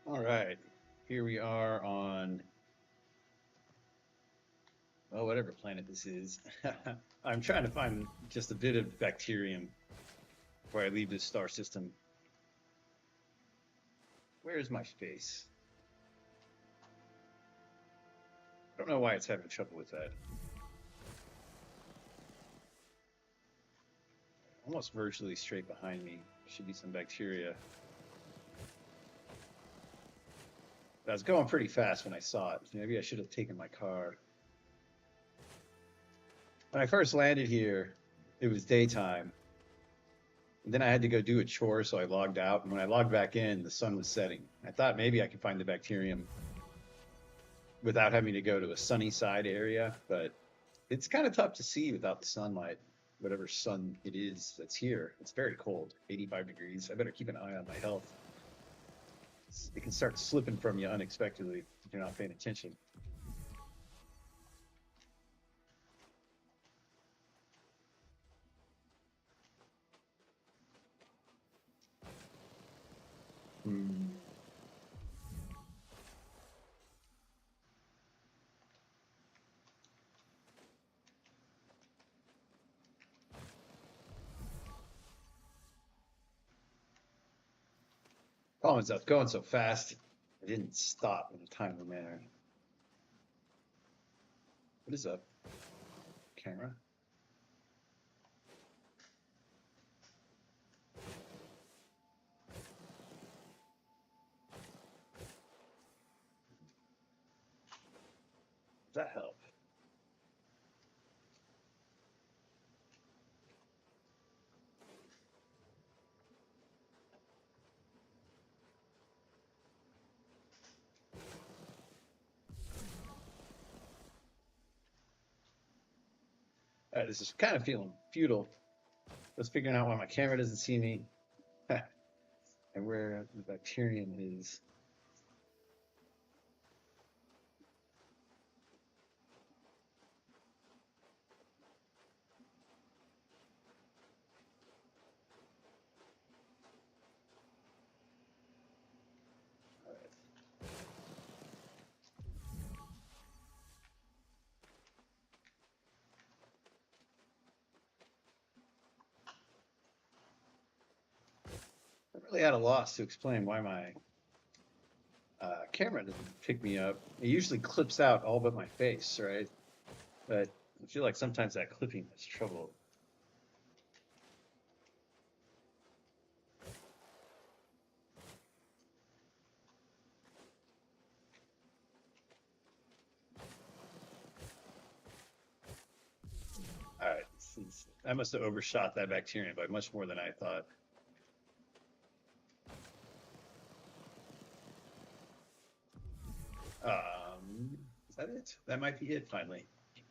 All right, here we are on, well, whatever planet this is. I'm trying to find just a bit of bacterium before I leave this star system. Where is my space? I don't know why it's having trouble with that. Almost virtually straight behind me should be some bacteria. I was going pretty fast when I saw it. Maybe I should have taken my car. When I first landed here, it was daytime. And then I had to go do a chore, so I logged out. And when I logged back in, the sun was setting. I thought maybe I could find the bacterium without having to go to a sunny side area, but it's kind of tough to see without the sunlight, whatever sun it is that's here. It's very cold, 85 degrees. I better keep an eye on my health. It can start slipping from you unexpectedly if you're not paying attention. Hmm. Problem is, I was going so fast, I didn't stop in a timely manner. What is up, camera? Does that help? This is kind of feeling futile. Just figuring out why my camera doesn't see me and where the bacterium is. I'm really at a loss to explain why my camera doesn't pick me up. It usually clips out all but my face, right? But I feel like sometimes that clipping has trouble. All right, I must have overshot that bacterium by much more than I thought. Is that it? That might be it finally. I'm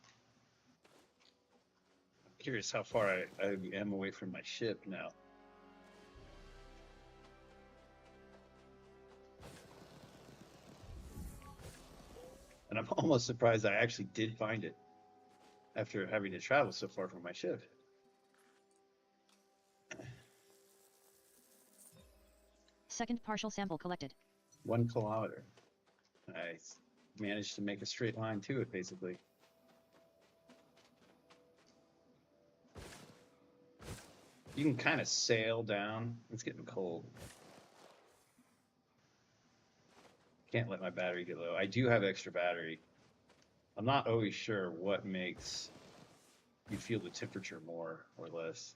curious how far I am away from my ship now. And I'm almost surprised I actually did find it after having to travel so far from my ship. Second partial sample collected. 1 kilometer. I managed to make a straight line to it, basically. You can kind of sail down. It's getting cold. Can't let my battery get low. I do have extra battery. I'm not always sure what makes you feel the temperature more or less.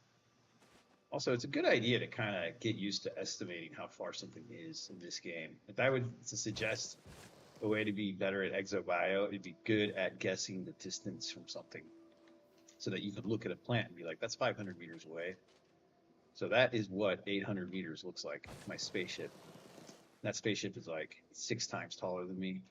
Also, it's a good idea to kind of get used to estimating how far something is in this game. If I would suggest a way to be better at exobio, it'd be good at guessing the distance from something so that you could look at a plant and be like, that's 500 meters away. So that is what 800 meters looks like, my spaceship. That spaceship is like 6 times taller than me.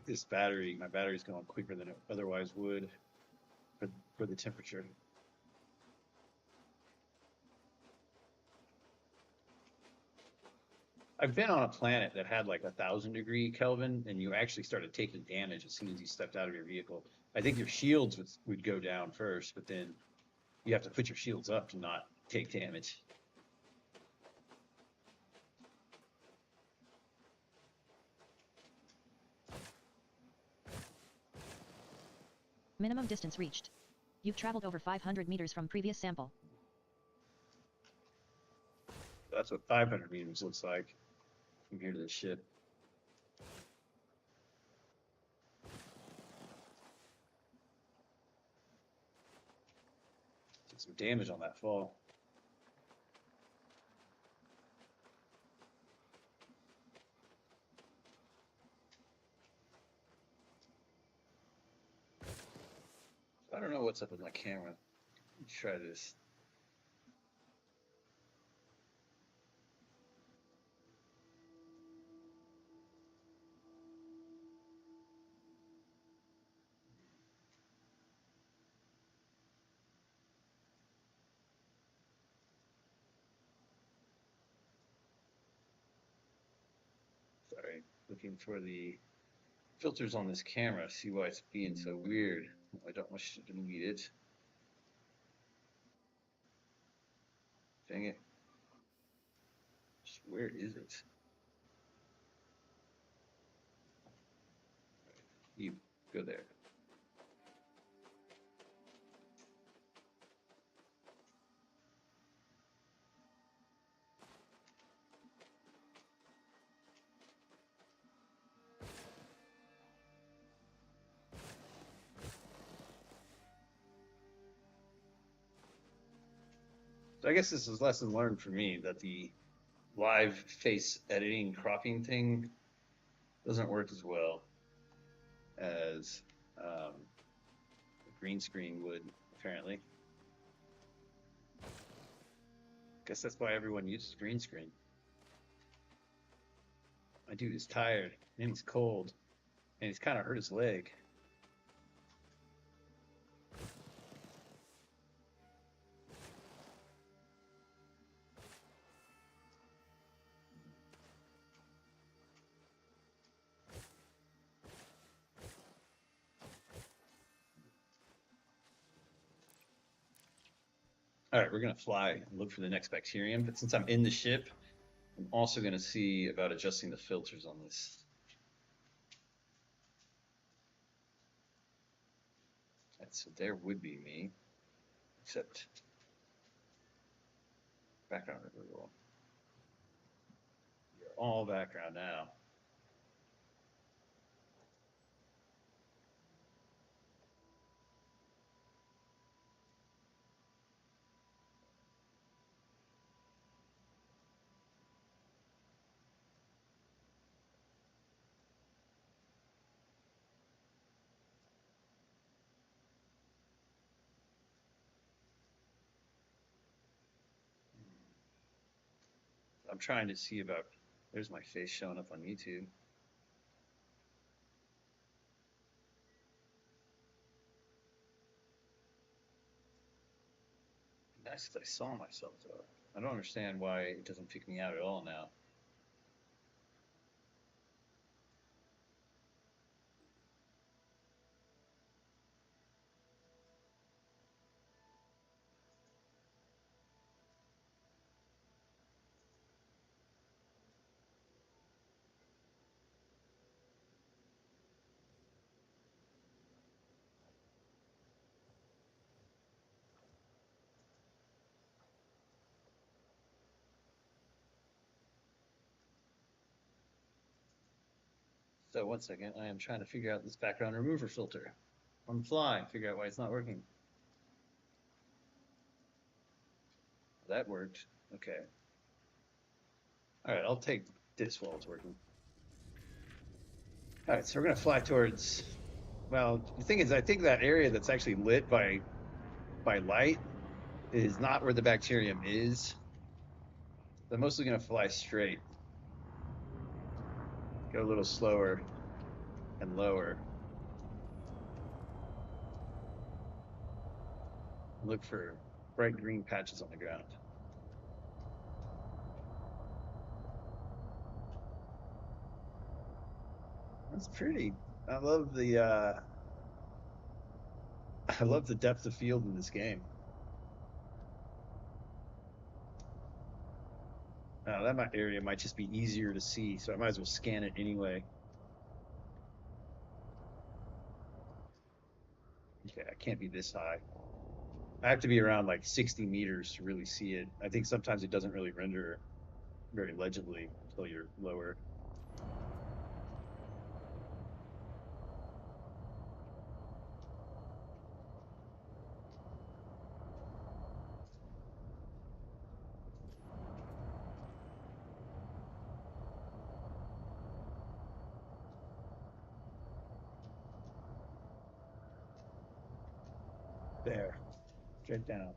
This battery, my battery's going quicker than it otherwise would for, for the temperature. I've been on a planet that had like 1,000 degree Kelvin, and you actually started taking damage as soon as you stepped out of your vehicle. I think your shields would go down first, but then you have to put your shields up to not take damage. Minimum distance reached. You've traveled over 500 meters from previous sample. That's what 500 meters looks like from here to the ship. Took some damage on that fall. I don't know what's up with my camera. Let's try this. Sorry, looking for the filters on this camera, see why it's being so weird. I don't wish to delete it. Dang it. Where is it? You go there. So I guess this is lesson learned for me that the live face editing cropping thing doesn't work as well as a green screen would, apparently. Guess that's why everyone uses green screen. My dude is tired and he's cold and he's kind of hurt his leg. All right, we're gonna fly and look for the next bacterium, but since I'm in the ship, I'm also gonna see about adjusting the filters on this. Right, so there would be me, except background removal. You're all background now. I'm trying to see about, there's my face showing up on YouTube. Nice if I saw myself though. I don't understand why it doesn't pick me out at all now. So one second, I am trying to figure out this background remover filter on the fly, figure out why it's not working. That worked. Okay. All right, I'll take this while it's working. All right, so we're gonna fly towards. Well, the thing is, I think that area that's actually lit by light is not where the bacterium is. I'm mostly gonna fly straight. Go a little slower and lower. Look for bright green patches on the ground. That's pretty. I love the I love the depth of field in this game. That area might just be easier to see, so I might as well scan it anyway. Okay, I can't be this high. I have to be around like 60 meters to really see it. I think sometimes it doesn't really render very legibly until you're lower. There, straight down.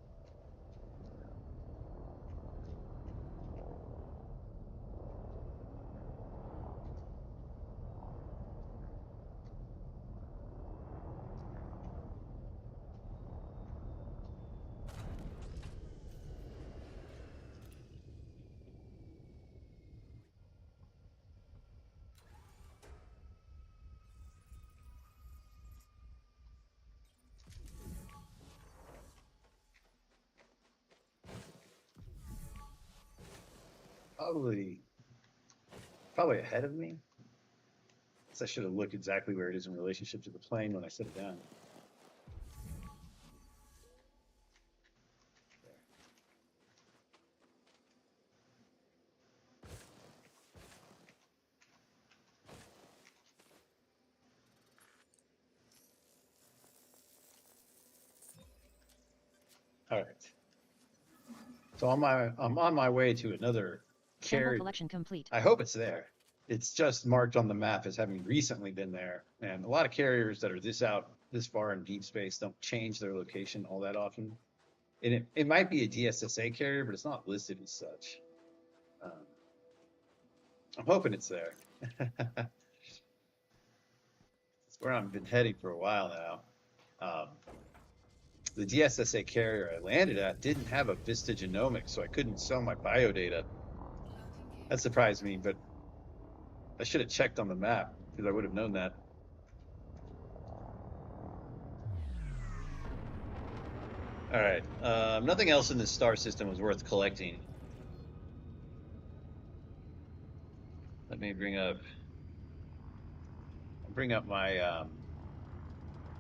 Probably, probably ahead of me. So I should have looked exactly where it is in relationship to the plane when I set it down. All right. So I'm on my way to another Sample carrier. collection complete. I hope it's there. It's just marked on the map as having recently been there. And a lot of carriers that are this far in deep space don't change their location all that often. And it might be a DSSA carrier, but it's not listed as such. Um, I'm hoping it's there. It's where I've been heading for a while now. The DSSA carrier I landed at didn't have a Vista genomics, so I couldn't sell my biodata. That surprised me, but I should have checked on the map because I would have known that. All right. Nothing else in this star system was worth collecting. Let me bring up my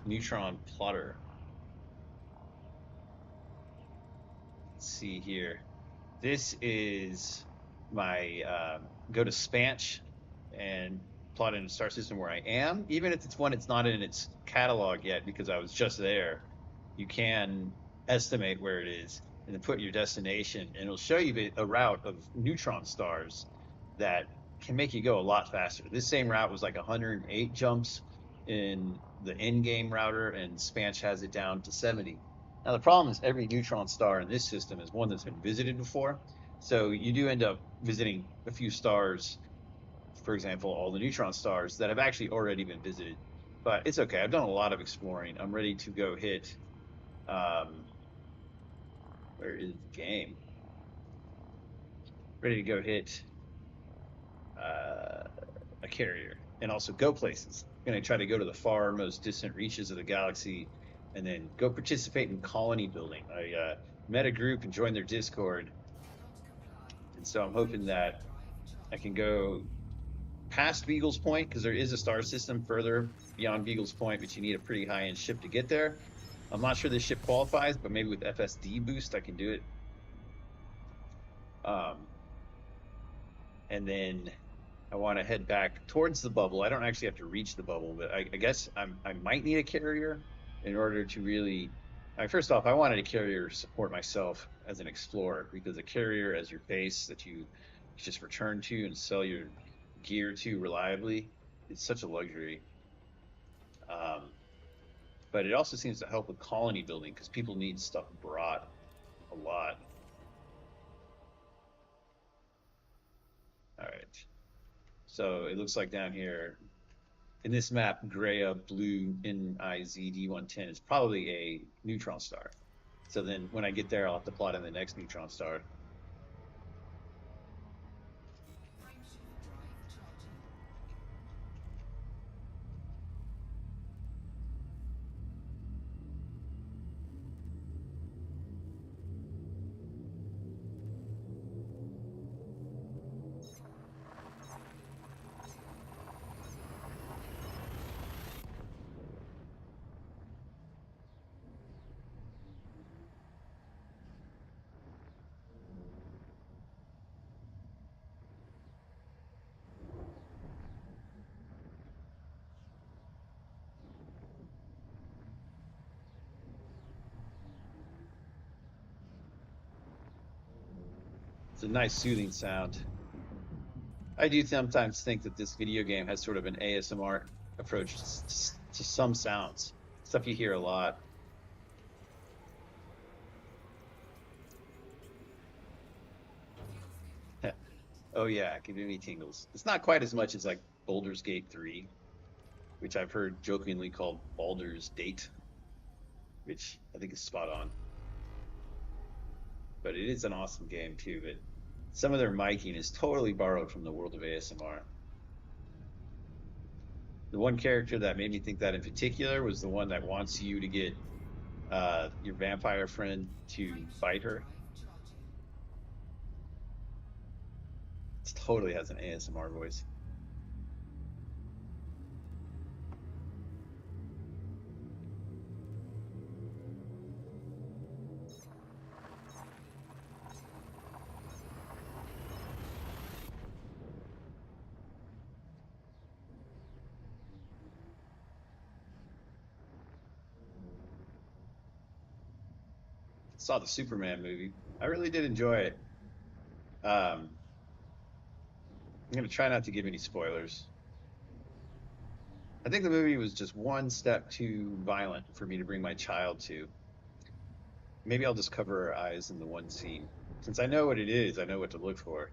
neutron plotter. Let's see here. This is my go to Spanch and plot in a star system where I am. Even if it's one it's not in its catalog yet because I was just there, you can estimate where it is and then put your destination, and it'll show you a route of neutron stars that can make you go a lot faster. This same route was like 108 jumps in the in-game router, and Spanch has it down to 70. Now the problem is every neutron star in this system is one that's been visited before, so you do end up visiting a few stars, for example, all the neutron stars that have actually already been visited. But it's okay. I've done a lot of exploring. I'm ready to go hit. Where is the game? Ready to go hit a carrier and also go places. I'm going to try to go to the far most distant reaches of the galaxy and then go participate in colony building. I met a group and joined their Discord. And so I'm hoping that I can go past Beagle's Point, because there is a star system further beyond Beagle's Point, but you need a pretty high-end ship to get there. I'm not sure this ship qualifies, but maybe with FSD boost I can do it. And then I want to head back towards the bubble. I don't actually have to reach the bubble, but I guess I might need a carrier in order to really. First off, I wanted a carrier to support myself as an explorer, because a carrier as your base that you just return to and sell your gear to reliably is such a luxury. But it also seems to help with colony building because people need stuff brought a lot. All right. So it looks like down here in this map, Greya Blue NIZD110 is probably a neutron star. So then when I get there, I'll have to plot in the next neutron star. It's a nice soothing sound. I do sometimes think that this video game has sort of an ASMR approach to some sounds, stuff you hear a lot. Oh yeah, giving me tingles. It's not quite as much as like Baldur's Gate 3, which I've heard jokingly called Baldur's Date, which I think is spot on. But it is an awesome game too. But some of their miking is totally borrowed from the world of ASMR. The one character that made me think that in particular was the one that wants you to get your vampire friend to fight her. It totally has an ASMR voice. Saw the Superman movie. I really did enjoy it. I'm going to try not to give any spoilers. I think the movie was just one step too violent for me to bring my child to. Maybe I'll just cover her eyes in the one scene. Since I know what it is, I know what to look for.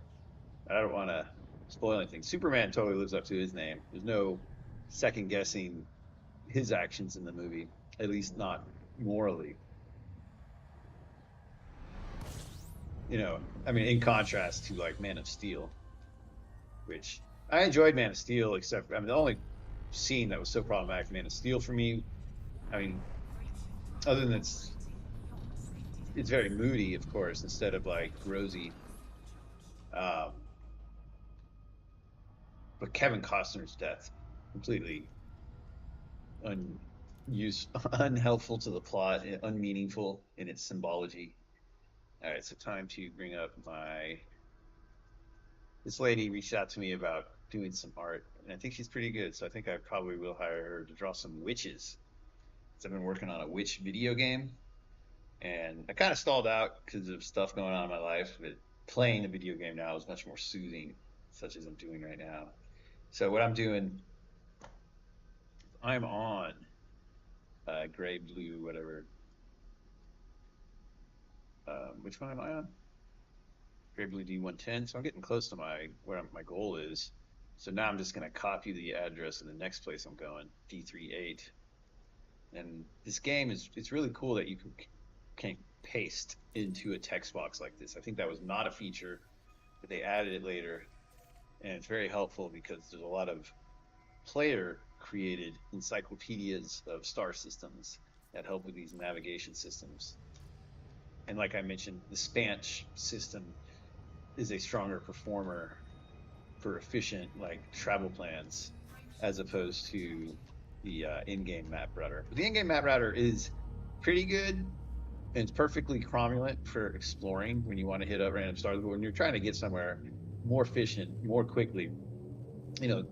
I don't want to spoil anything. Superman totally lives up to his name. There's no second guessing his actions in the movie, at least not morally. I mean, in contrast to like Man of Steel, which I enjoyed Man of Steel, except I mean the only scene that was so problematic Man of Steel for me, I mean, other than it's very moody, of course, instead of like rosy. Um, but Kevin Costner's death completely unhelpful to the plot, unmeaningful in its symbology. All right, so time to bring up my. This lady reached out to me about doing some art, and I think she's pretty good. So I think I probably will hire her to draw some witches. So I've been working on a witch video game, and I kind of stalled out because of stuff going on in my life. But playing a video game now is much more soothing, such as I'm doing right now. So what I'm doing, I'm on gray, blue, whatever. Which one am I on? Gray, blue, D110. So I'm getting close to where my goal is. So now I'm just going to copy the address of the next place I'm going, D38. And this game it's really cool that you can paste into a text box like this. I think that was not a feature, but they added it later, and it's very helpful because there's a lot of player created encyclopedias of star systems that help with these navigation systems. And like I mentioned, the Spanch system is a stronger performer for efficient like travel plans as opposed to the in-game map router. But the in-game map router is pretty good and it's perfectly cromulent for exploring when you want to hit up random stars. But when you're trying to get somewhere more efficient, more quickly,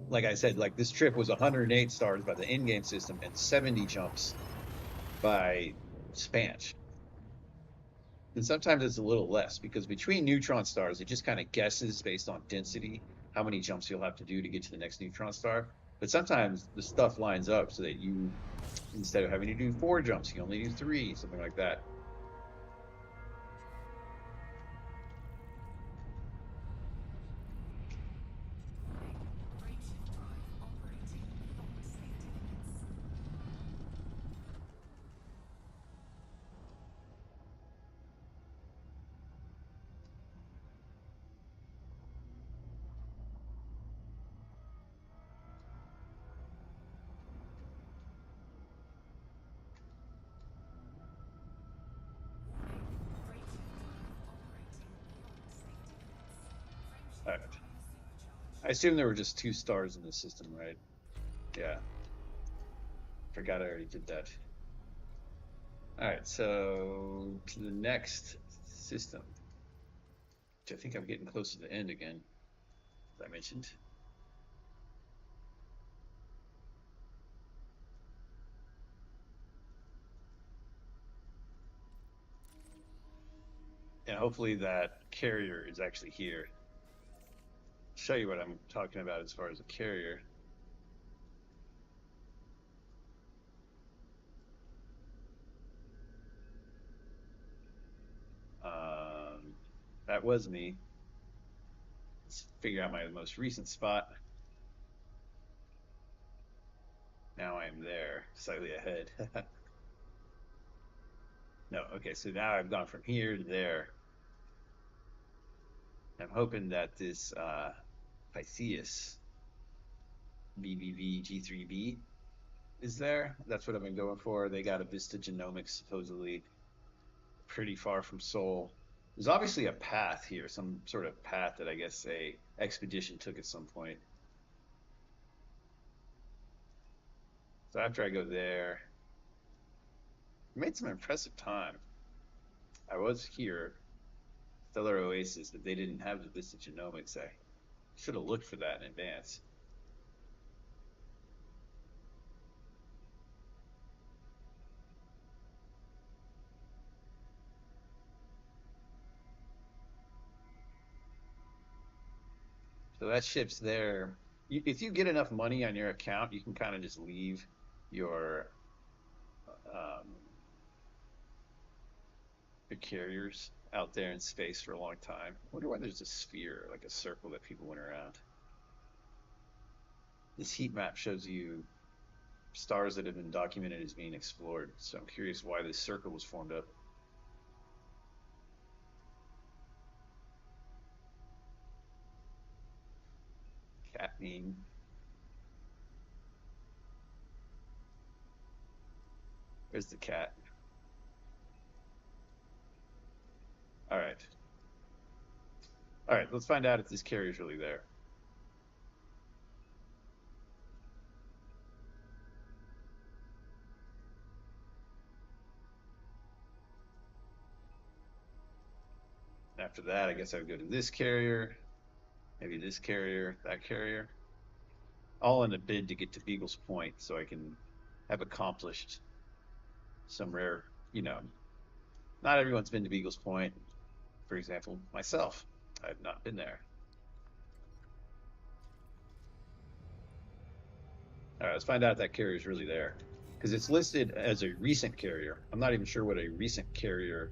like I said, like this trip was 108 stars by the in-game system and 70 jumps by Spanch. And sometimes it's a little less because between neutron stars, it just kind of guesses based on density how many jumps you'll have to do to get to the next neutron star. But sometimes the stuff lines up so that you, instead of having to do 4 jumps, you only do 3, something like that. All right. I assume there were just 2 stars in the system, right? Yeah. Forgot I already did that. All right, so to the next system, which I think I'm getting close to the end again, as I mentioned. And hopefully that carrier is actually here. Show you what I'm talking about as far as a carrier. That was me. Let's figure out my most recent spot. Now I am there, slightly ahead. No, okay, so now I've gone from here to there. I'm hoping that this Pisceus BBV G3B is there. That's what I've been going for. They got a Vista Genomics supposedly pretty far from Seoul. There's obviously a path here, some sort of path that I guess a expedition took at some point. So after I go there, I made some impressive time. I was here, Stellar Oasis, but they didn't have the Vista Genomics. I should have looked for that in advance. So that ship's there. If you get enough money on your account, you can kind of just leave your um, your carriers out there in space for a long time. I wonder why there's a sphere, like a circle that people went around. This heat map shows you stars that have been documented as being explored. So I'm curious why this circle was formed up. Cat meme. There's the cat. All right. All right, let's find out if this carrier's really there. After that, I guess I would go to this carrier, maybe this carrier, that carrier, all in a bid to get to Beagle's Point so I can have accomplished some rare, not everyone's been to Beagle's Point. For example, myself, I've not been there. All right, let's find out if that carrier is really there because it's listed as a recent carrier. I'm not even sure what a recent carrier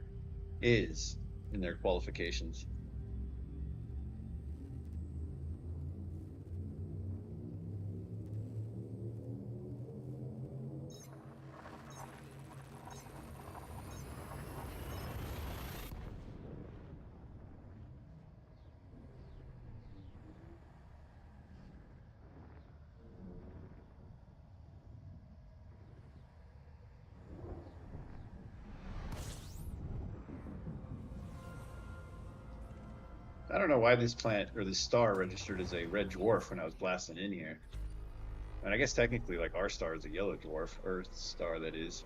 is in their qualifications. I don't know why this planet or this star registered as a red dwarf when I was blasting in here. And I guess technically, like, our star is a yellow dwarf, Earth's star, that is.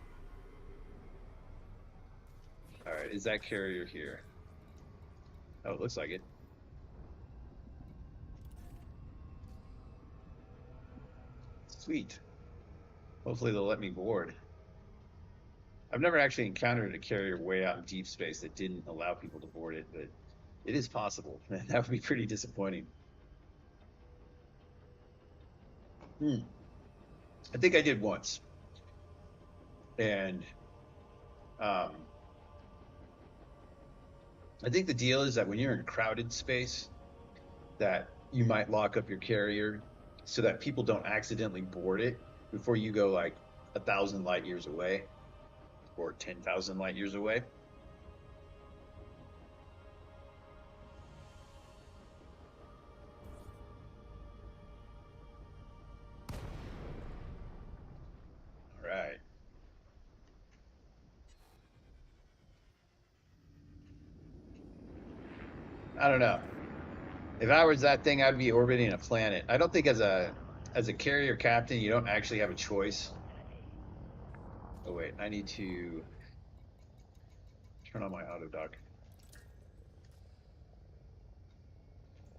All right, is that carrier here? Oh, it looks like it. Sweet. Hopefully they'll let me board. I've never actually encountered a carrier way out in deep space that didn't allow people to board it, but it is possible. That would be pretty disappointing. I think I did once. And um, I think the deal is that when you're in crowded space, that you might lock up your carrier so that people don't accidentally board it before you go like 1,000 light years away or 10,000 light years away. All right. I don't know. If I was that thing, I'd be orbiting a planet. I don't think as a carrier captain, you don't actually have a choice. Oh wait, I need to turn on my auto dock.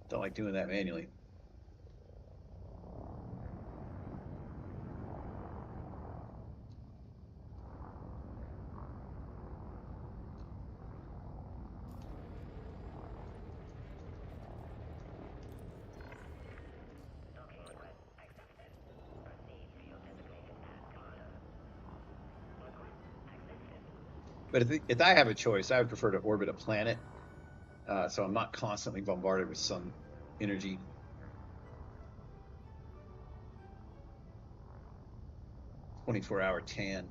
Don't like doing that manually. But if I have a choice, I would prefer to orbit a planet, so I'm not constantly bombarded with sun energy. Twenty-four-hour tan.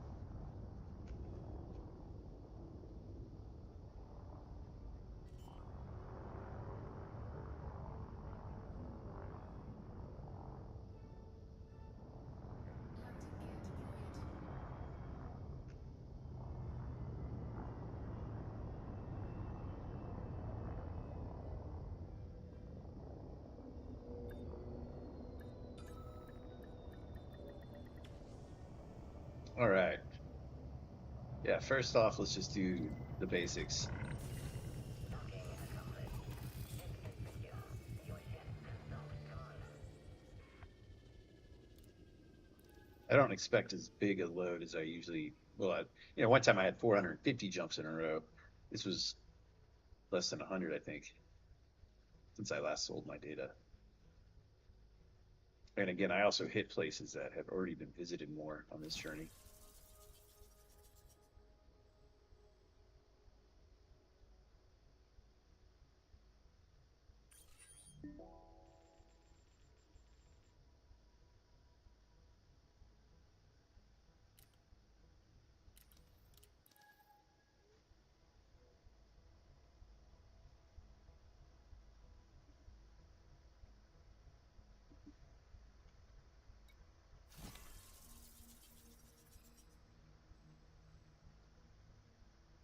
All right. Yeah, first off, let's just do the basics. I don't expect as big a load as I usually. Well, one time I had 450 jumps in a row. This was less than 100, I think, since I last sold my data. And again, I also hit places that have already been visited more on this journey.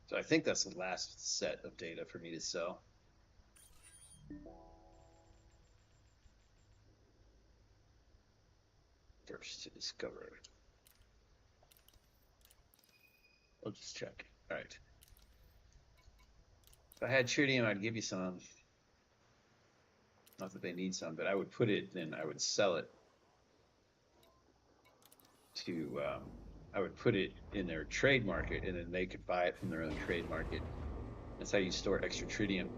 So I think that's the last set of data for me to sell. First to discover. I'll just check. All right. If I had tritium, I'd give you some. Not that they need some, but I would put it, then I would sell it to, I would put it in their trade market, and then they could buy it from their own trade market. That's how you store extra tritium.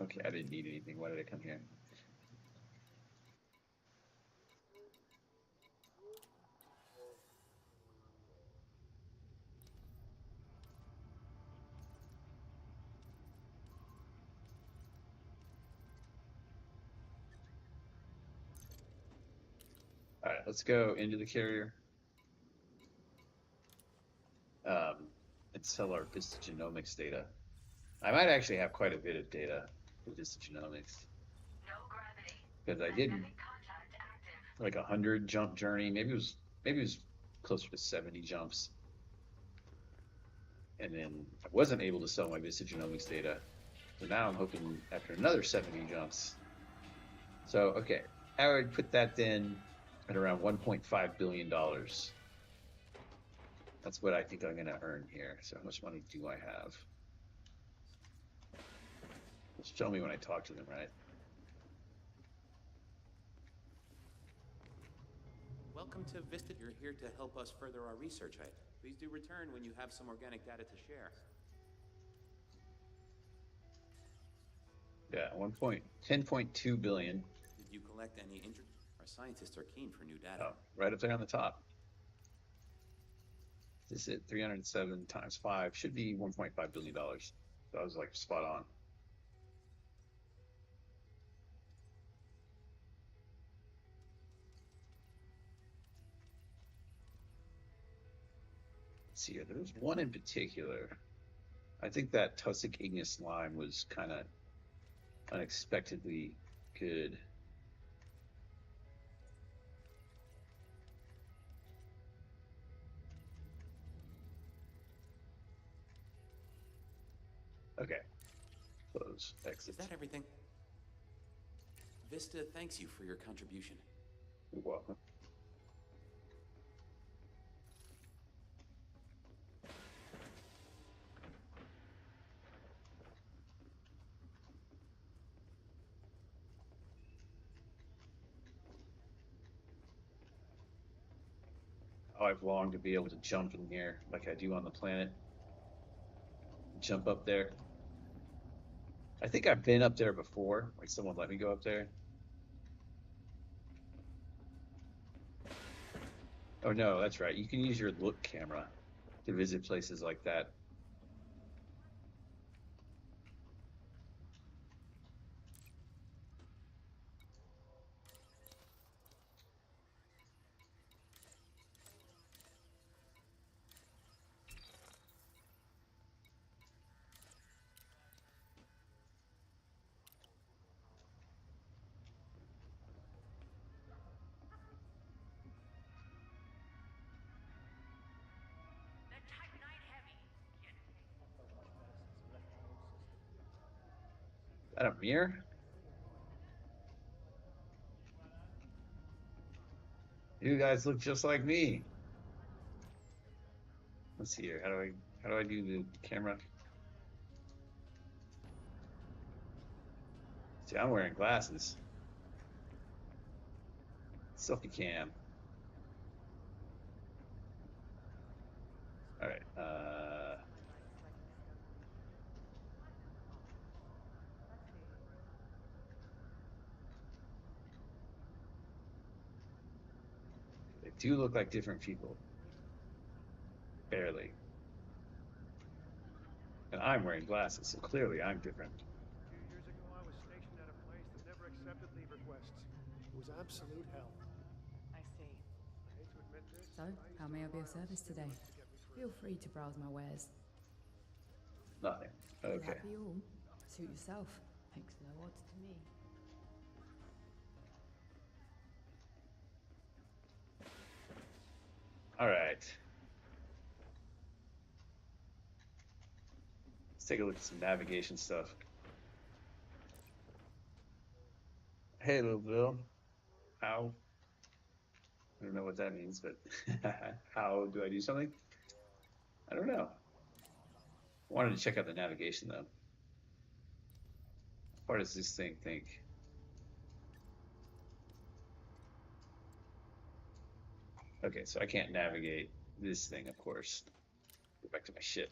Okay, I didn't need anything. Why did I come here? All right, let's go into the carrier and sell our vistagenomics data. I might actually have quite a bit of data for vistagenomics because I did like 100 jump journey. Maybe it was closer to 70 jumps, and then I wasn't able to sell my vistagenomics data. So now I'm hoping after another 70 jumps. So okay, I would put that then at around $1.5 billion. That's what I think I'm going to earn here. So how much money do I have? Just tell me when I talk to them, right? Welcome to Vista. You're here to help us further our research. Please do return when you have some organic data to share. Yeah, 10.2 billion. Did you collect any injured? Our scientists are keen for new data. Oh, right up there on the top. This is it, 307 times 5 should be $1.5 billion. So I was like spot on. Let's see here. There was one in particular. I think that Tussock igneous lime was kind of unexpectedly good. Okay. Close. Exit. Is that everything? Vista thanks you for your contribution. You're welcome. Oh, I've longed to be able to jump in here like I do on the planet. Jump up there. I think I've been up there before. Like someone let me go up there. Oh no, that's right. You can use your look camera to visit places like that. Is that a mirror? You guys look just like me. Let's see here. How do I do the camera? See, I'm wearing glasses. Selfie cam. All right. They do look like different people. Barely. And I'm wearing glasses, so clearly I'm different. 2 years ago, I was stationed at a place that never accepted leave requests. It was absolute hell. I see. I hate to admit this. So, how may I be of service today? Feel free to browse my wares. Nothing. Okay. That be all? Suit yourself. Makes no odds to me. All right. Let's take a look at some navigation stuff. Hey, little Bill. How? I don't know what that means, but how do I do something? I don't know. I wanted to check out the navigation though. What does this thing think? Okay, so I can't navigate this thing, of course. Go back to my ship.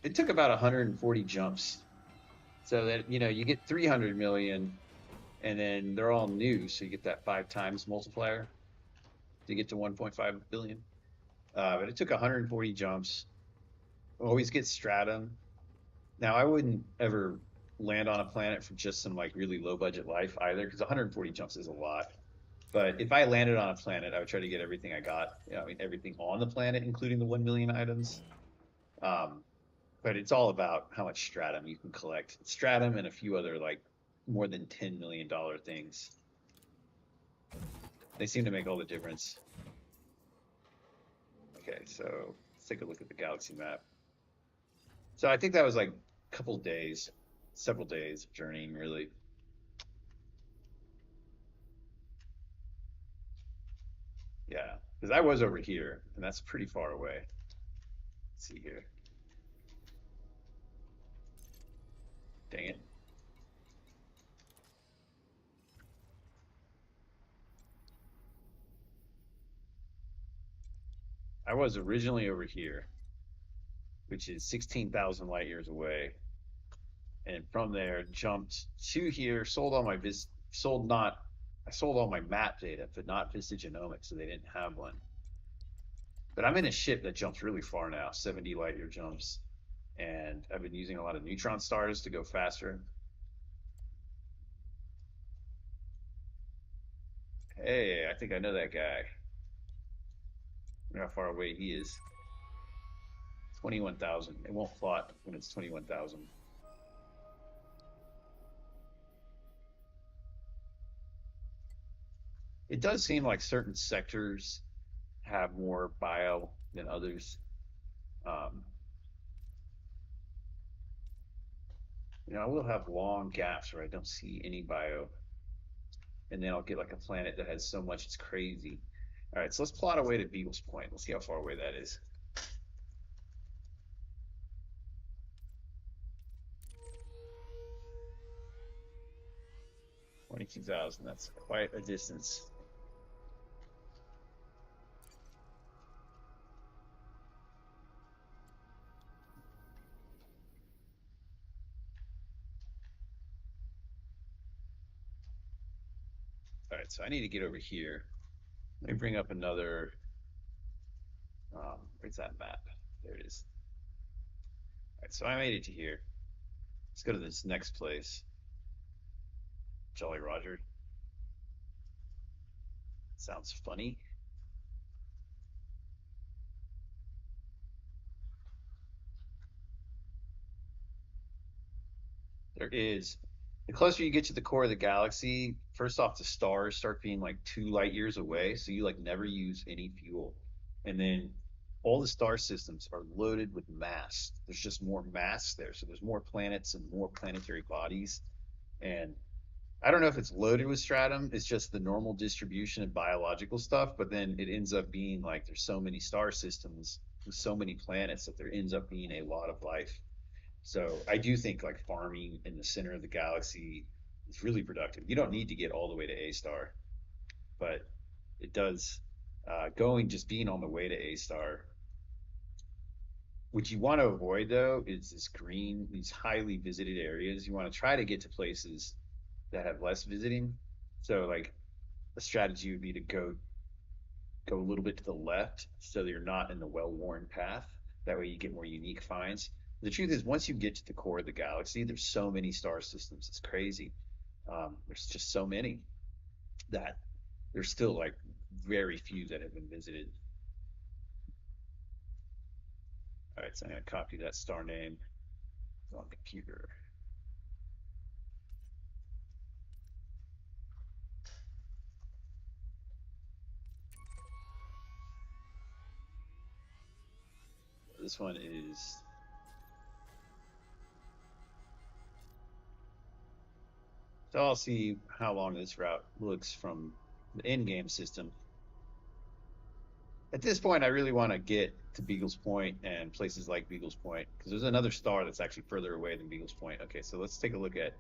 It took about 140 jumps. So that, you get 300 million and then they're all new. So you get that 5 times multiplier to get to 1.5 billion. But it took 140 jumps. Always get stratum. Now I wouldn't ever land on a planet for just some like really low budget life either, because 140 jumps is a lot. But if I landed on a planet, I would try to get everything I got. Everything on the planet, including the 1 million items. But it's all about how much stratum you can collect. Stratum and a few other like more than $10 million things. They seem to make all the difference. Okay, so let's take a look at the galaxy map. So I think that was like a couple days, several days of journeying, really. Yeah, because I was over here, and that's pretty far away. Let's see here. Dang it. I was originally over here, which is 16,000 light years away. And from there, jumped to here, sold all my I sold all my map data, but not Vista Genomics, so they didn't have one. But I'm in a ship that jumps really far now, 70 light year jumps. And I've been using a lot of neutron stars to go faster. Hey, I think I know that guy. I wonder how far away he is. 21,000. It won't plot when it's 21,000. It does seem like certain sectors have more bio than others. I will have long gaps where I don't see any bio. And then I'll get like a planet that has so much it's crazy. All right, so let's plot away to Beagle's Point. Let's see how far away that is. 22,000. That's quite a distance. All right, so I need to get over here. Let me bring up another. Where's that map? There it is. All right, so I made it to here. Let's go to this next place. Jolly Roger. Sounds funny. There is. The closer you get to the core of the galaxy, first off, the stars start being like 2 light years away, so you like never use any fuel. And then all the star systems are loaded with mass. There's just more mass there, so there's more planets and more planetary bodies. And I don't know if it's loaded with stratum. It's just the normal distribution of biological stuff, but then it ends up being like there's so many star systems with so many planets that there ends up being a lot of life. So I do think like farming in the center of the galaxy is really productive. You don't need to get all the way to A star, but it does. Going just being on the way to A star. What you want to avoid though is this green, these highly visited areas. You want to try to get to places that have less visiting. So like a strategy would be to go a little bit to the left so that you're not in the well-worn path. That way you get more unique finds. The truth is, once you get to the core of the galaxy, there's so many star systems. It's crazy. There's just so many that there's still like very few that have been visited. All right, so I'm going to copy that star name on the computer. This one is. So I'll see how long this route looks from the in-game system. At this point, I really want to get to Beagle's Point and places like Beagle's Point because there's another star that's actually further away than Beagle's Point. Okay, so let's take a look at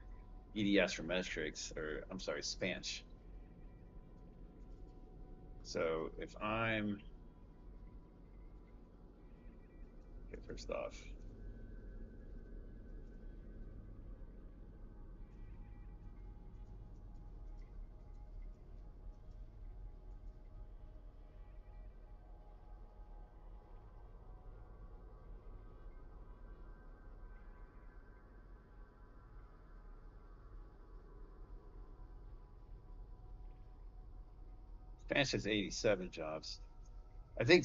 ED Astrometrics, or I'm sorry, Spanch. So if I'm, okay, first off, Spanch has 87 jobs. I think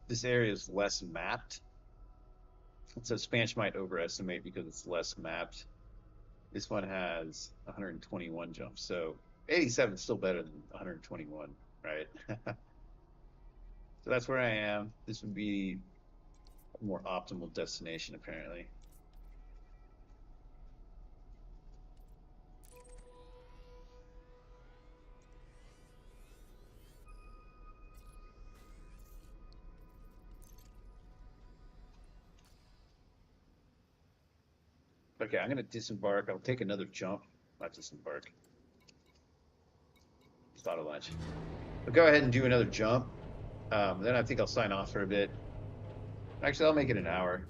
this area is less mapped, so Spanch might overestimate because it's less mapped. This one has 121 jumps, so 87 is still better than 121, right? So that's where I am. This would be a more optimal destination, apparently. Okay, I'm gonna disembark. I'll take another jump. Not disembark. Just auto launch. I'll go ahead and do another jump. Then I think I'll sign off for a bit. Actually, I'll make it an hour.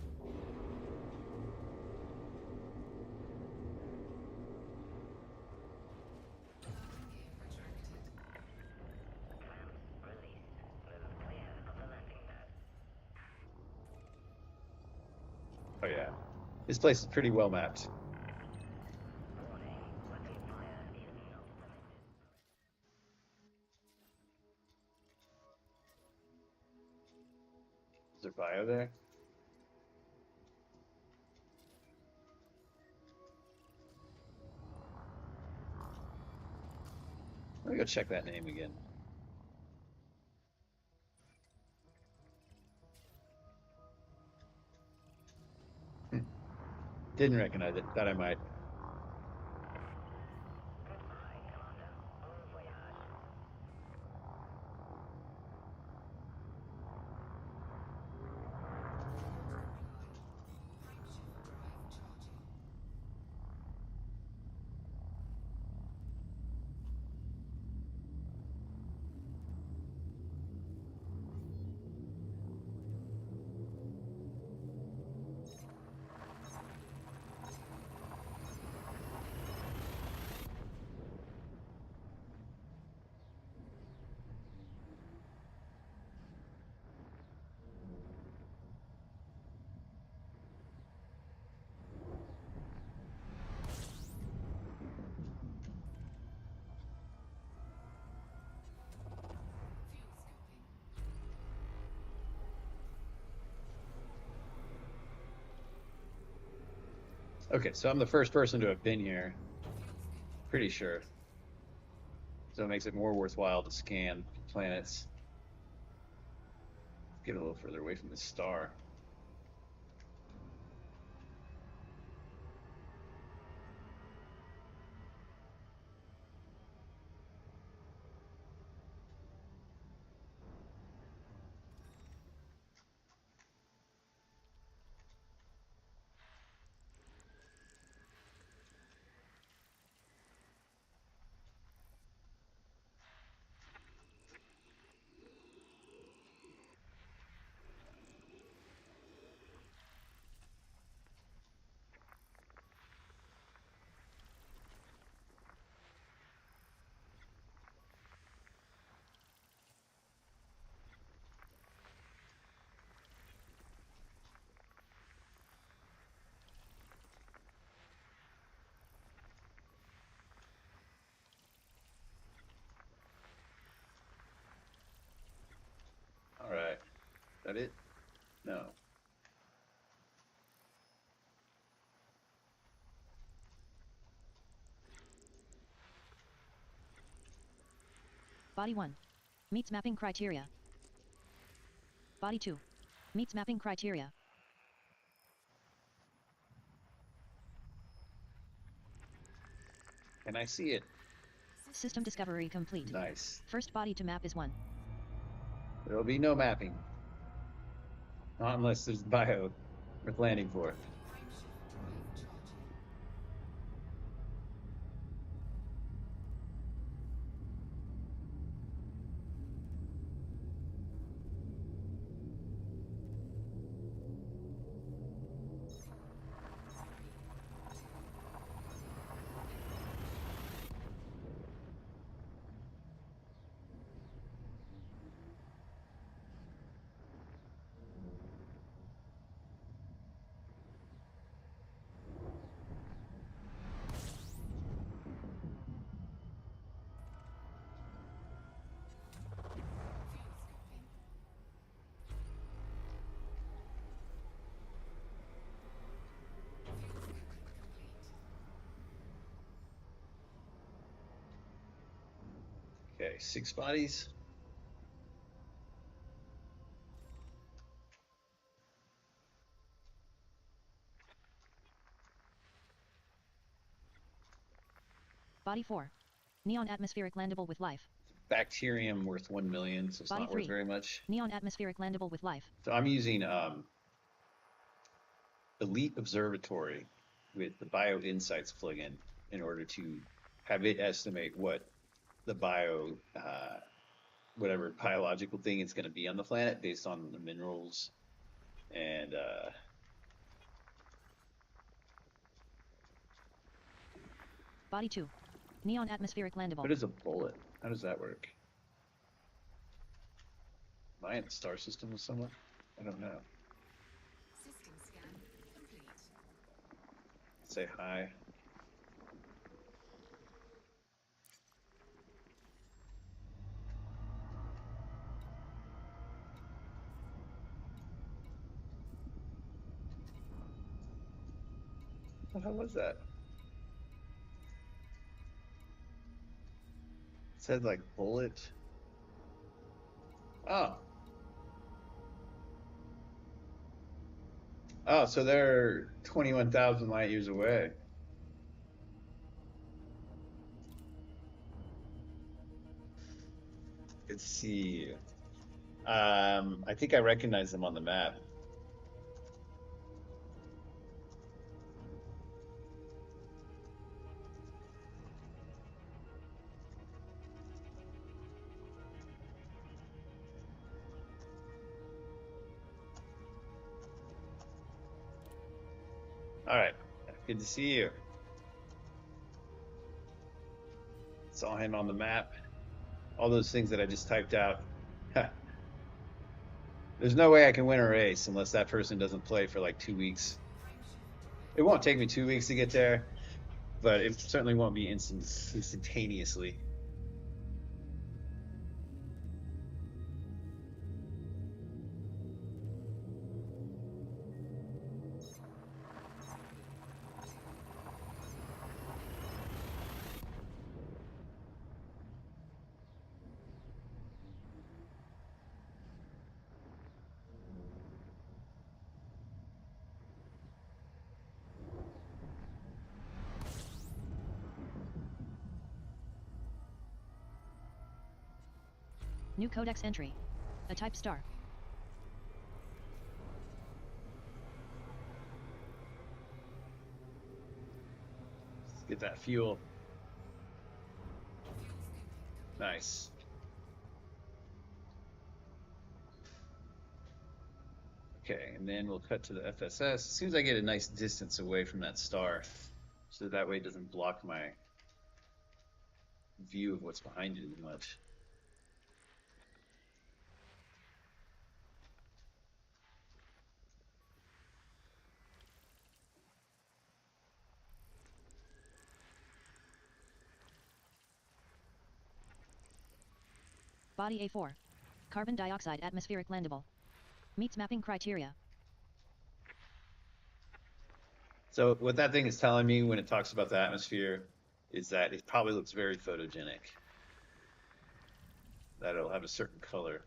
Oh yeah, this place is pretty well mapped. Is there bio there? Let me go check that name again. Didn't recognize it. Thought I might. Okay, so I'm the first person to have been here. Pretty sure. So it makes it more worthwhile to scan planets. Get a little further away from the star. All right. Is that it? No. Body 1. Meets mapping criteria. Body 2. Meets mapping criteria. Can I see it? System discovery complete. Nice. First body to map is 1. There'll be no mapping. Not unless there's bio worth landing for. Okay, 6 bodies. Body 4. Neon atmospheric landable with life. Bacterium worth 1 million, so it's Body not worth 3. very much. Neon atmospheric landable with life. So I'm using Elite Observatory with the Bio Insights plugin in order to have it estimate what the whatever biological thing is going to be on the planet based on the minerals and Body 2. Neon atmospheric landable. what is a bullet? How does that work? Am I in the star system with someone? I don't know. System scan complete. Say hi. What the hell was that? It said like bullet. Oh. Oh, so they're 21,000 light years away. Let's see. I think I recognize them on the map. All right. Good to see you. Saw him on the map. All those things that I just typed out. There's no way I can win a race unless that person doesn't play for like 2 weeks. It won't take me 2 weeks to get there, but it certainly won't be instantaneously. New codex entry. A type star. Let's get that fuel. Nice. Okay, and then we'll cut to the FSS. As soon as I get a nice distance away from that star, so that way it doesn't block my view of what's behind it as much. Body A4. Carbon dioxide atmospheric landable. Meets mapping criteria. So what that thing is telling me when it talks about the atmosphere is that it probably looks very photogenic. That it'll have a certain color.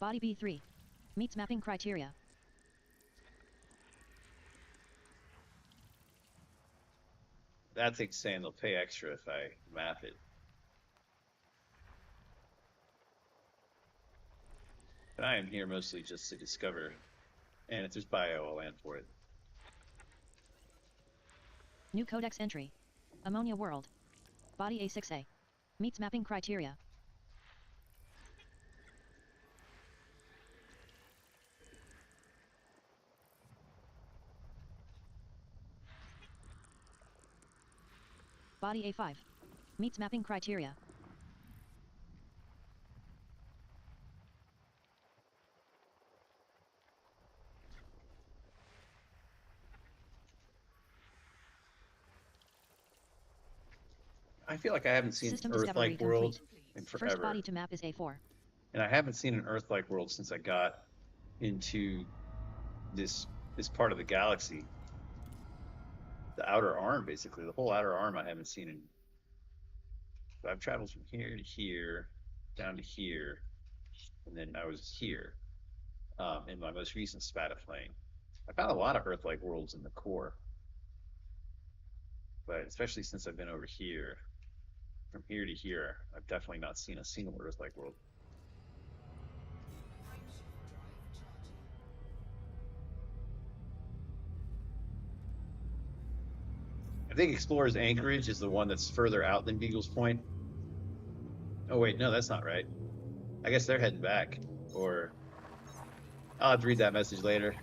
Body B3. Meets mapping criteria. That thing's saying they'll pay extra if I map it. But I am here mostly just to discover, and if there's bio, I'll land for it. New codex entry. Ammonia world. Body A6A. Meets mapping criteria. Body A5. Meets mapping criteria. I feel like I haven't seen System an discovery Earth-like world complete. in First forever. body to map is A4. And I haven't seen an Earth-like world since I got into this part of the galaxy. The outer arm, basically. The whole outer arm I haven't seen in. So I've traveled from here to here, down to here, and then I was here in my most recent spat of playing. I found a lot of Earth-like worlds in the core. But especially since I've been over here, from here to here, I've definitely not seen a single Earth-like world. I think Explorer's Anchorage is the one that's further out than Beagle's Point. Oh wait, no, that's not right. I guess they're heading back. Or I'll have to read that message later.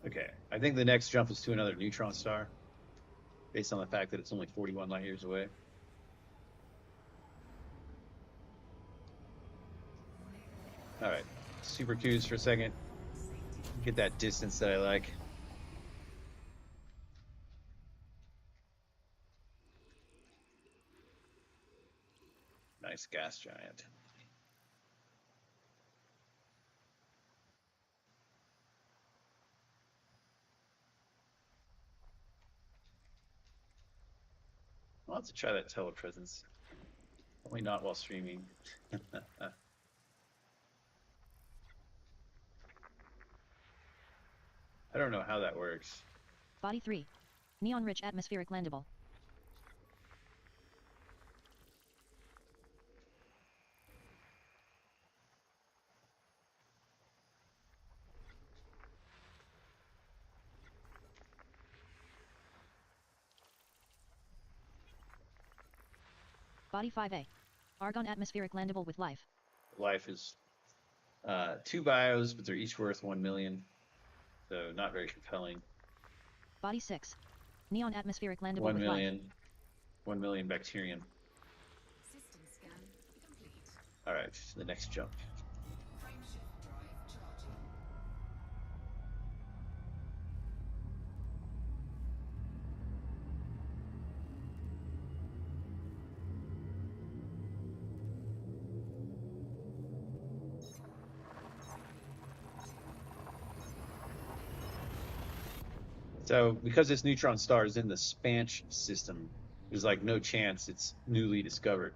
Okay, I think the next jump is to another neutron star, based on the fact that it's only 41 light years away. All right, super cruise for a second. Get that distance that I like. Nice gas giant. I'll have to try that telepresence. Only not while streaming. I don't know how that works. Body 3. Neon-rich atmospheric landable. Body 5A. Argon atmospheric landable with life. Life is 2 bios, but they're each worth 1 million. So not very compelling. Body 6. Neon atmospheric landable 1 with million. life. 1 million bacterium. System scan complete. All right, the next jump. Frameshift drive charging. So because this neutron star is in the Spanch system, there's like no chance it's newly discovered.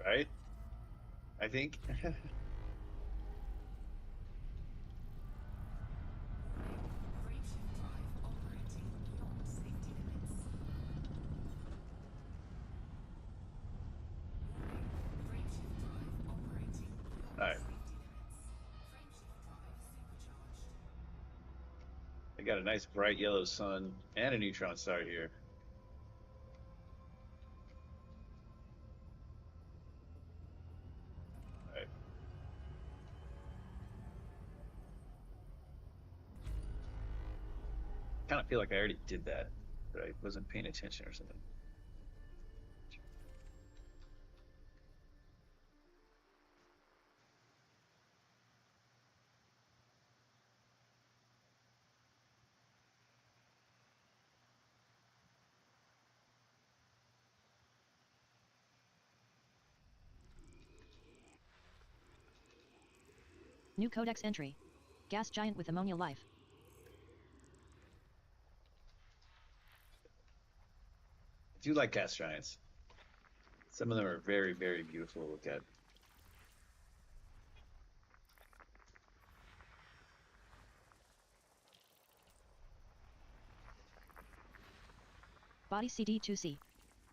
Right? I think. Frameshift drive operating beyond safety limits. Frameshift drive operating beyond All right. safety limits. Frameshift drive supercharged. I got a nice bright yellow sun and a neutron star here. All right. Kind of feel like I already did that, but I wasn't paying attention or something. New codex entry. Gas giant with ammonia life. I do like gas giants. Some of them are very, very beautiful to look at. Body CD2C.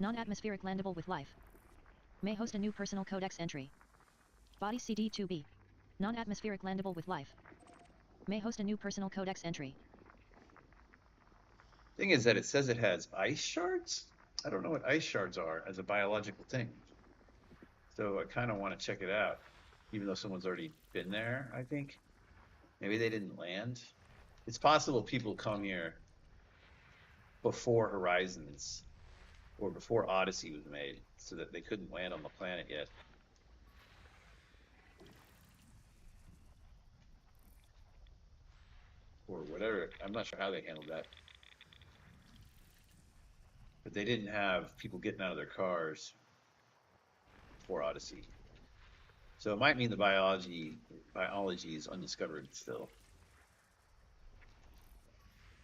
Non-atmospheric landable with life. May host a new personal codex entry. Body CD2B. Non-atmospheric landable with life. May host a new personal codex entry. Thing is that it says it has ice shards. I don't know what ice shards are as a biological thing. So I kind of want to check it out, even though someone's already been there, I think. Maybe they didn't land. It's possible people come here before Horizons or before Odyssey was made, so that they couldn't land on the planet yet. Or whatever. I'm not sure how they handled that. But they didn't have people getting out of their cars before Odyssey. So it might mean the biology is undiscovered still.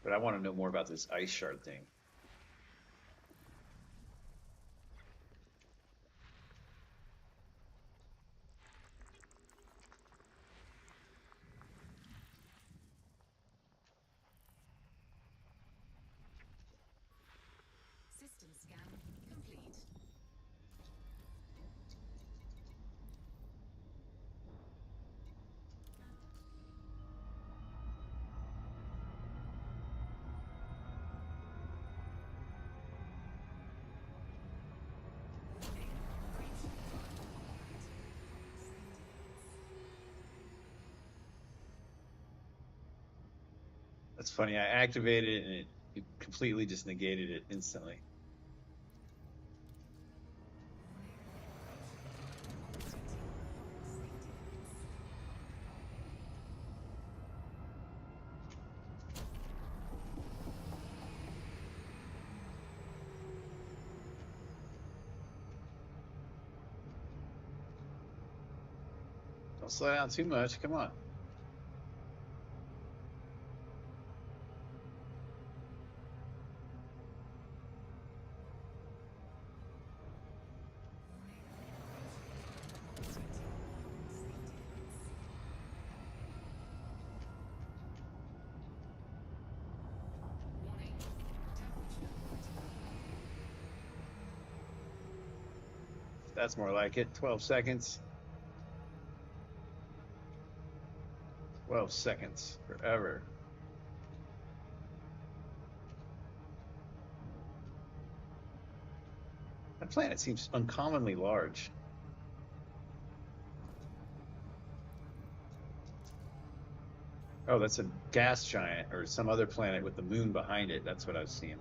But I want to know more about this ice shard thing. System scan complete. That's funny. I activated it and it completely just negated it instantly. Don't slow down too much. Come on. Warning. Temperature critical. That's more like it. 12 seconds. 12 seconds. Forever. That planet seems uncommonly large. Oh, that's a gas giant or some other planet with the moon behind it. That's what I was seeing.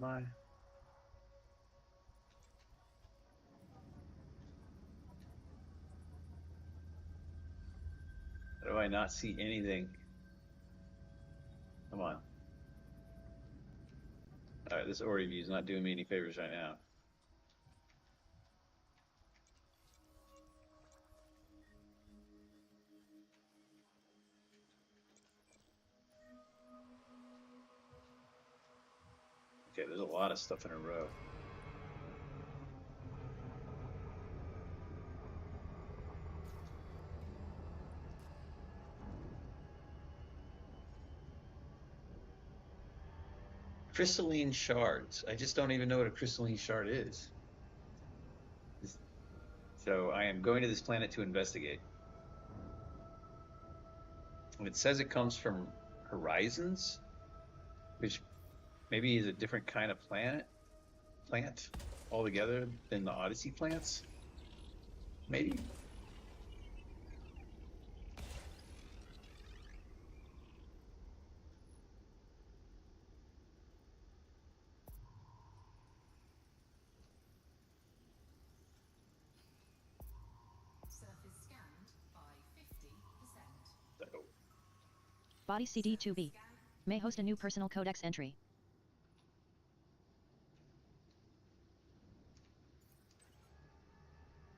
Am I? How do I not see anything? Come on. All right, this Ori view is not doing me any favors right now. Okay, there's a lot of stuff in a row. Crystalline shards. I just don't even know what a crystalline shard is. So I am going to this planet to investigate. And it says it comes from Horizons, which maybe is a different kind of plant altogether than the Odyssey plants. Maybe. Surface scanned by 50%. So, Body CD2B. May host a new personal codex entry.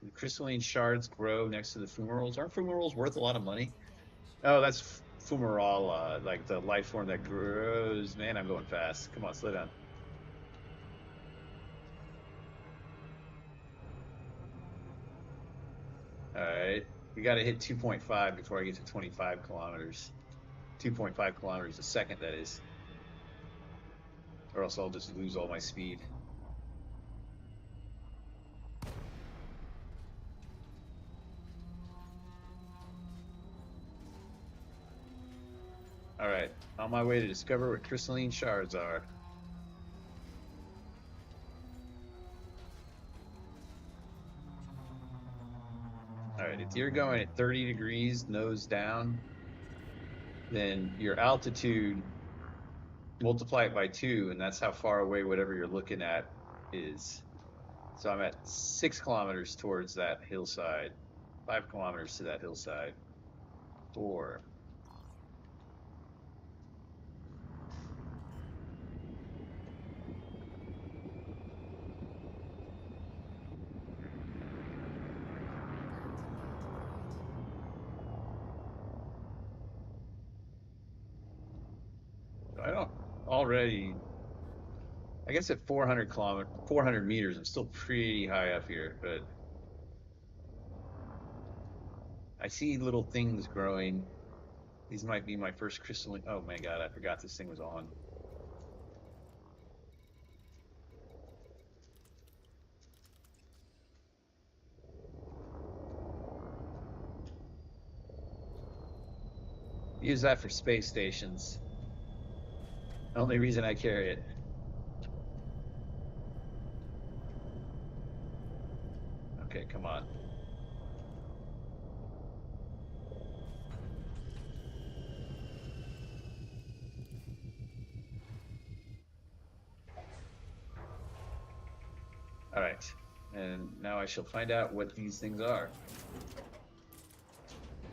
the crystalline shards grow next to the fumaroles. Aren't fumaroles worth a lot of money? Oh, that's fumarole, like the life form that grows. Man, I'm going fast. Come on, slow down. All right, we got to hit 2.5 before I get to 25 kilometers. 2.5 kilometers a second, that is. Or else I'll just lose all my speed. All right, on my way to discover what crystalline shards are. All right, if you're going at 30 degrees nose down, then your altitude, multiply it by 2, and that's how far away whatever you're looking at is. So I'm at 6 kilometers towards that hillside, 5 kilometers to that hillside, 4. I don't already. I guess at 400 meters, I'm still pretty high up here, but I see little things growing. These might be my first crystalline. Oh my God, I forgot this thing was on. Use that for space stations. Only reason I carry it. Okay, come on. All right, and now I shall find out what these things are.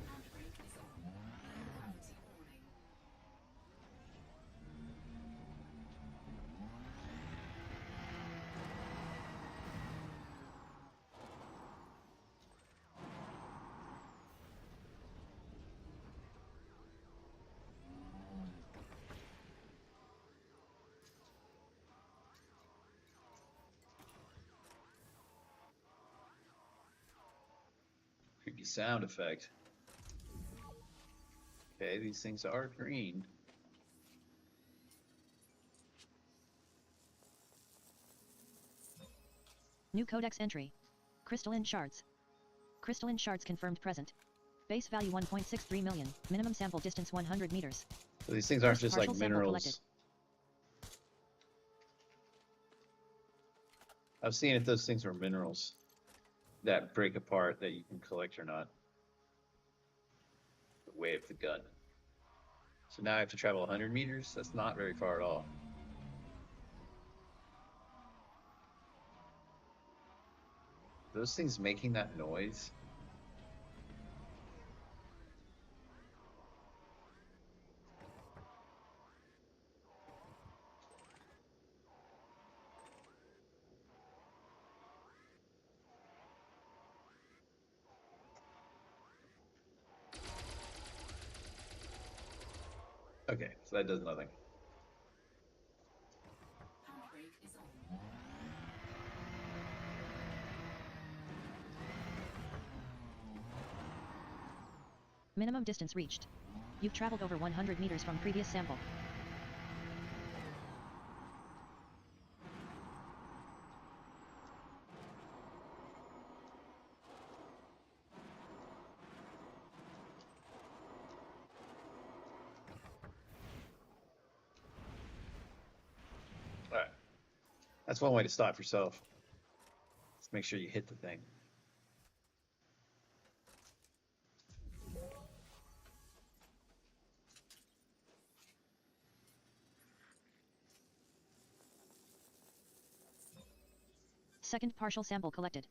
Handbrake is on. Gravity warning. Creepy sound effect. Okay, these things are green. New codex entry. Crystalline shards. Crystalline shards confirmed present. Base value 1.63 million. Minimum sample distance 100 meters. So these things aren't First just like partial sample minerals. collected. I was seeing if those things were minerals that break apart that you can collect or not. The way of the gun. So now I have to travel 100 meters? That's not very far at all. Those things making that noise? Okay, so that does nothing. Minimum distance reached. You've traveled over 100 meters from previous sample. Alright. That's one way to stop yourself. Let's make sure you hit the thing. Second partial sample collected.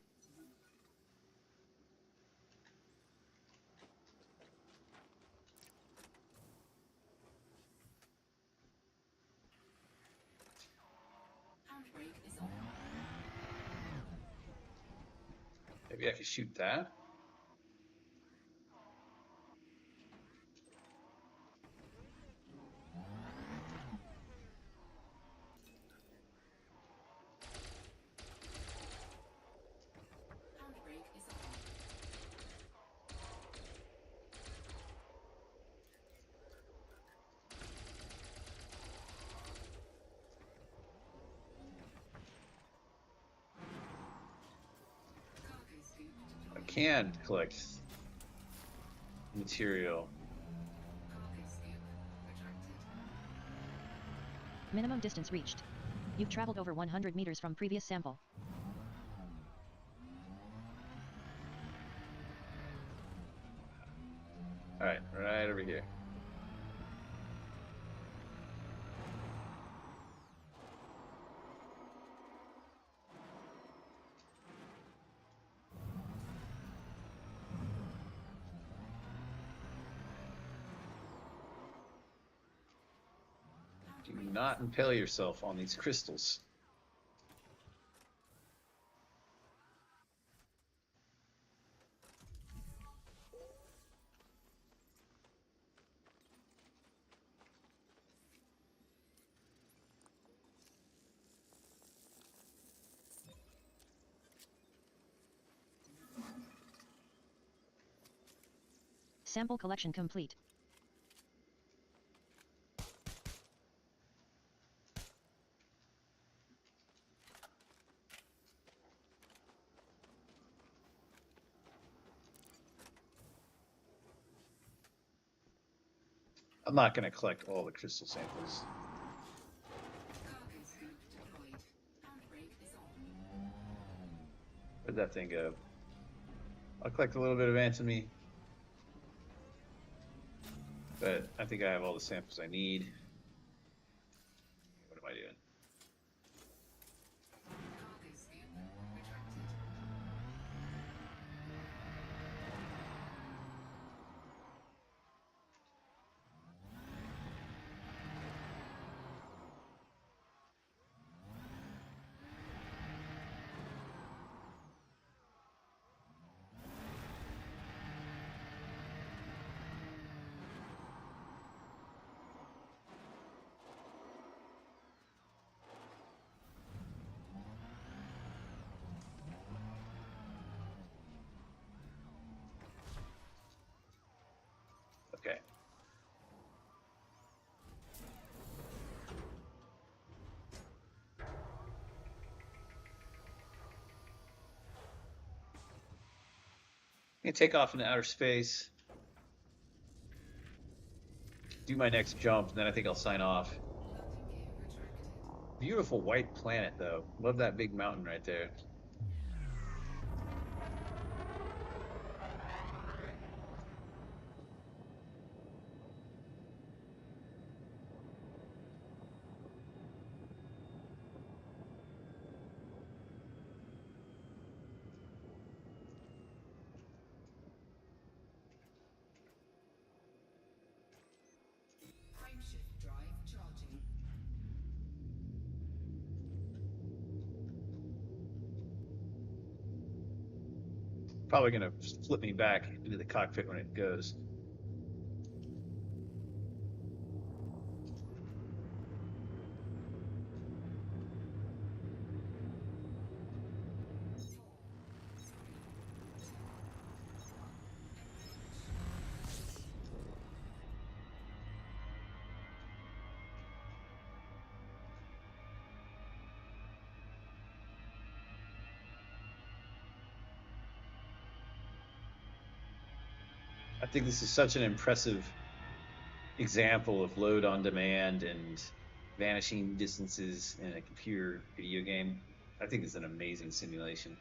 Maybe I could shoot that? I can collect material. Minimum distance reached. You've traveled over 100 meters from previous sample. Alright, right over here. Do not impale yourself on these crystals. Sample collection complete. I'm not going to collect all the crystal samples. Where'd that thing go? I'll collect a little bit of antimony. But I think I have all the samples I need. What am I doing? I'm gonna take off into outer space, do my next jump, and then I think I'll sign off. Beautiful white planet, though. Love that big mountain right there. Frameshift drive charging. Probably gonna flip me back into the cockpit when it goes. I think this is such an impressive example of load on demand and vanishing distances in a computer video game. I think it's an amazing simulation.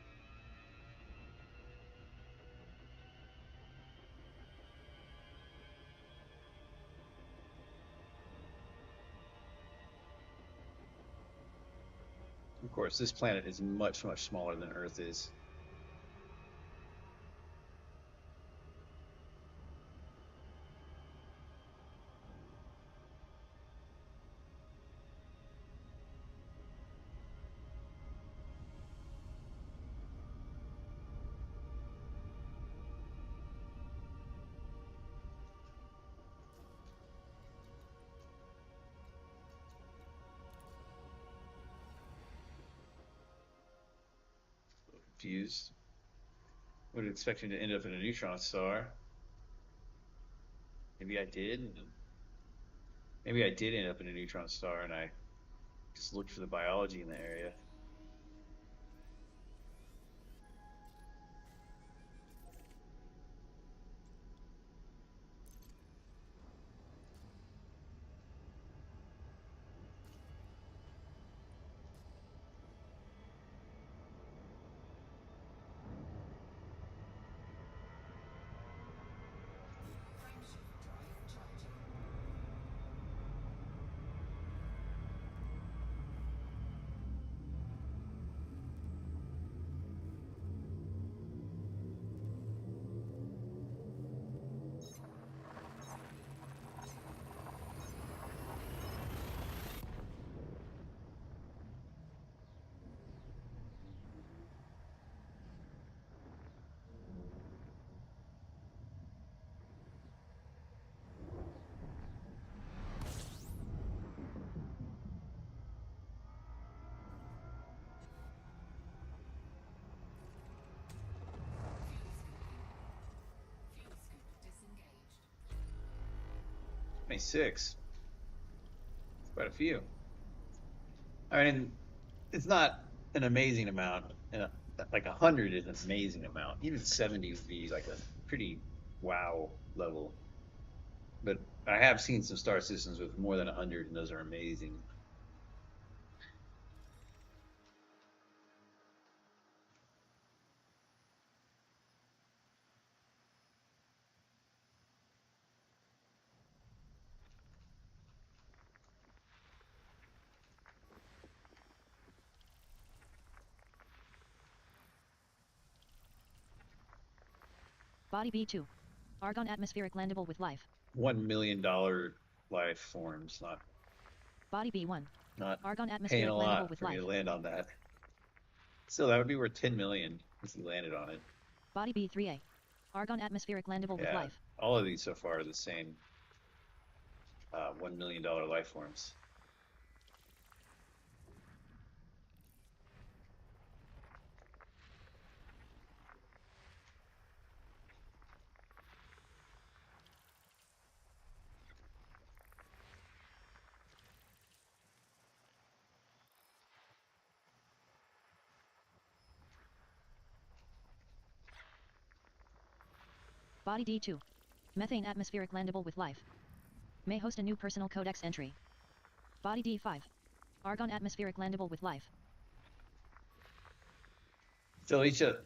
Of course, this planet is much, much smaller than Earth is. Confused. Would have expected to end up in a neutron star. Maybe I did. Maybe I did end up in a neutron star and I just looked for the biology in the area. Frameshift drive charging. Fuel scoop disengaged. 26. Quite a few. I mean, it's not an amazing amount. Like 100 is an amazing amount. Even 70 would be like a pretty wow level. But I have seen some star systems with more than 100, and those are amazing. Body B2. Argon atmospheric landable with life. $1 million life forms, Body B1. not Argon paying atmospheric a landable lot with for me life. to land on that. Still, that would be worth 10 million if you landed on it. Body B3A. Argon atmospheric landable with Yeah, life. all of these so far are the same $1 million life forms. Body D2. Methane atmospheric landable with life. May host a new personal codex entry. Body D5. Argon atmospheric landable with life. So each of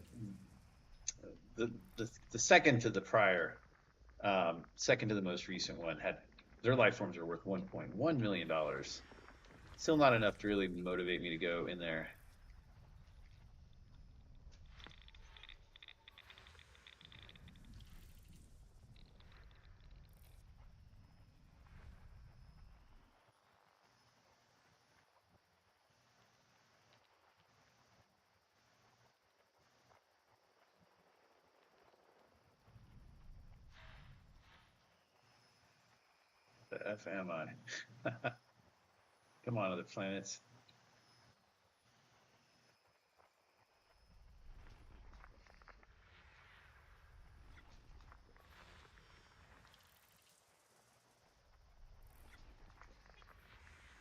the second to the prior, second to the most recent one had their life forms are worth $1.1 million. Still not enough to really motivate me to go in there. The F am I? Come on, other planets.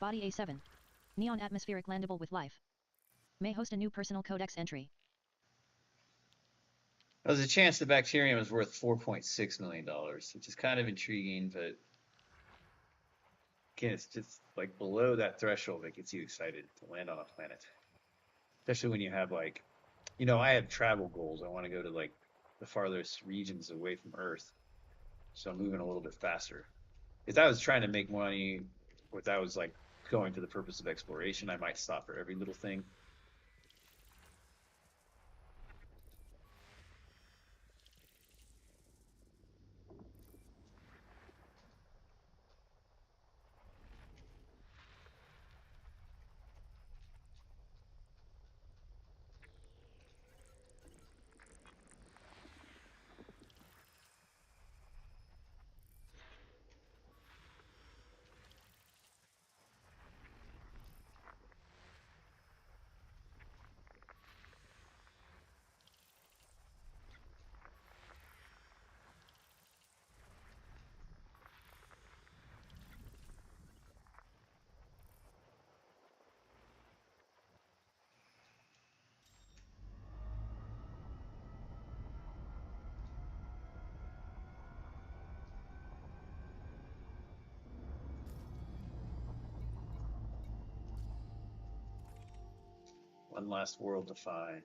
Body A7. Neon atmospheric landable with life. May host a new personal codex entry. There's a chance the bacterium is worth $4.6 million, which is kind of intriguing, but again, it's just like below that threshold that gets you excited to land on a planet. Especially when you have like, I have travel goals. I want to go to like the farthest regions away from Earth. So I'm moving a little bit faster. If I was trying to make money, or if I was like going for the purpose of exploration, I might stop for every little thing. One last world to find.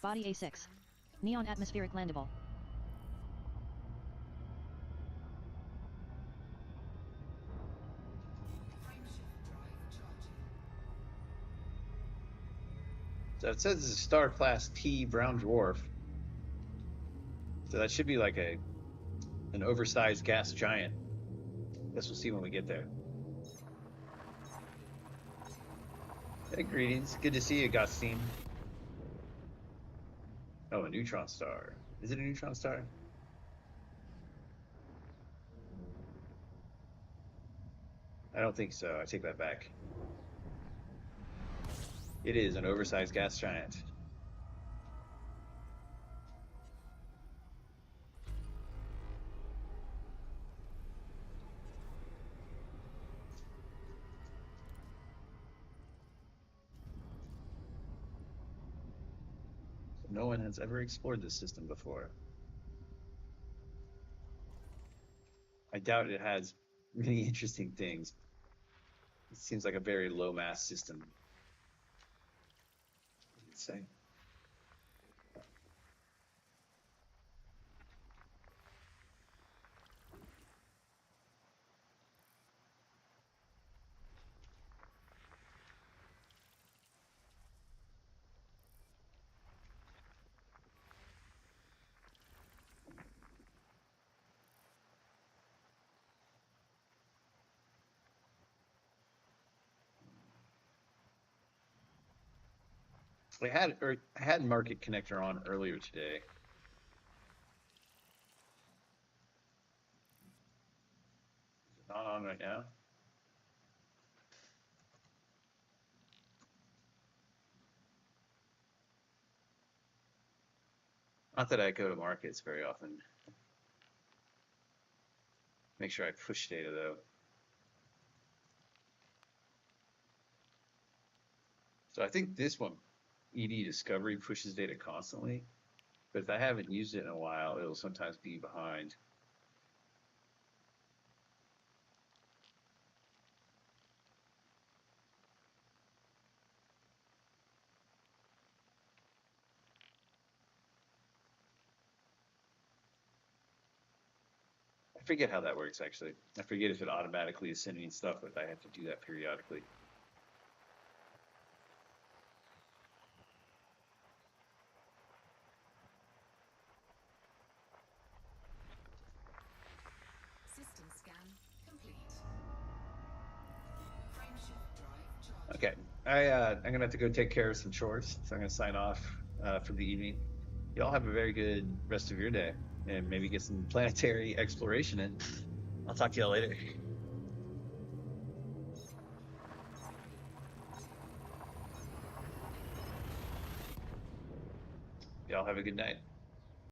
Body A6. Neon atmospheric landable. So it says it's a star class T brown dwarf. So that should be like an oversized gas giant. Guess we'll see when we get there. Hey, greetings. Good to see you, Gostine. Oh, a neutron star. Is it a neutron star? I don't think so. I take that back. It is an oversized gas giant. No one has ever explored this system before. I doubt it has many interesting things. It seems like a very low mass system. Say. I had Market Connector on earlier today. Is it not on right now? Not that I go to markets very often. Make sure I push data though. So I think this one, ED Discovery, pushes data constantly. But if I haven't used it in a while, it'll sometimes be behind. I forget how that works, actually. I forget if it automatically is sending stuff, if I have to do that periodically. System scan complete. Frameshift drive charged. Okay, I'm gonna have to go take care of some chores, so I'm gonna sign off for the evening. Y'all have a very good rest of your day, and maybe get some planetary exploration in. I'll talk to y'all later. Y'all have a good night.